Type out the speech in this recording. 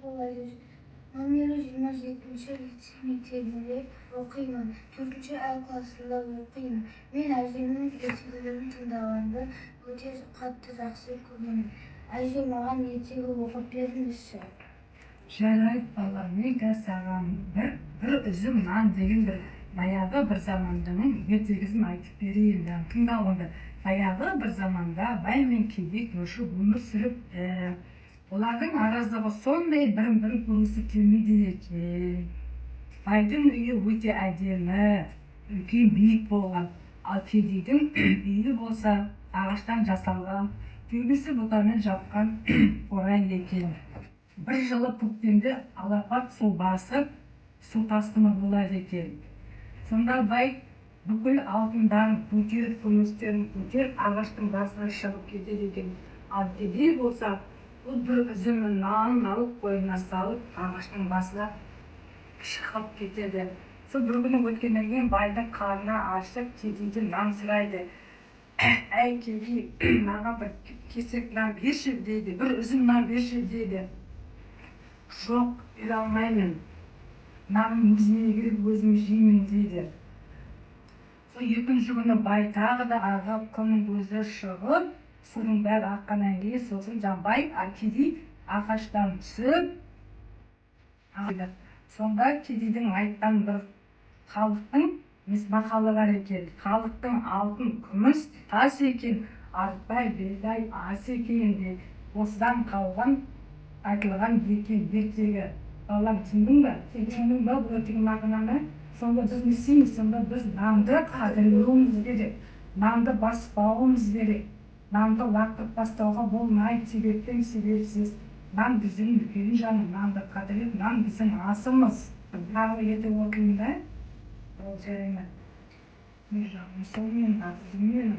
номері 27-ші лицей мектебінде оқимын. 4-ші А класында оқимын. Мен әжемнің ертегілерін тыңдағанды өте қатты жақсы көремін. Әже, маған ертегі оқып беріңізші. Жарайды балам, мен қазір саған бір үзім нан деген баяғы бір заманданың ертегісін айтып берейін. Тыңда оны. Баяғы бір заманда бай мен кедей көрші өмір сүріп, олардың араздығы сондай бірін-бірі көргісі келмейді екен. Байдың үйі өте әдемі, үлкен биік болған, ал кедейдің үйі болса ағаштан жасалған, төбесі бұтамен жапқан қорай екен. Бір жылы көктемде алапат су басып, су тасқыны болады екен. Сонда бай бүкіл алтындарын көтеріп, күмістерін көтеріп, ағаштың басына шығып кетеді екен. Ал кедей болса, бұл бір үзімнің нанын алып қойнына салып, ағаштың басына шығып кетеді. Сол бір күні өткеннен кейін байдың қарны ашып, кедейден нан сұрайды. Әй кедей, маған бір кесек нан берші дейді, бір үзім нан берші дейді. Жоқ, бере алмаймын. Нанның өзіме керек, өзім жеймін дейді. Сол екінші күні бай тағы да ағып, күннің көзі шығып, судың бәрі аққаннан кейін сосын бай, кедей ағаштан түсіп, сонда кедейдің айтқан бір халықтың мақалы бар екен. Халықтың алтын, күміс, тас екен, артпай, бидай, ас екен дейді. Осыдан қалған айтылған ертегі. Балам, түсіндің бе? Сен түсіндің бе бұл ертегі мағынаны? Сонда біз не істейміз? Сонда біз нанды қадірлеуіміз керек, нанды баспауымыз керек. Нанды лақтырып тастауға болмайды, себептен себепсіз. Нан біздің үлкен жаным, нанды қадірлеп, нан біздің асымыз. Тағы ертегі оқимын да? Ол жарайды ма? Сол менің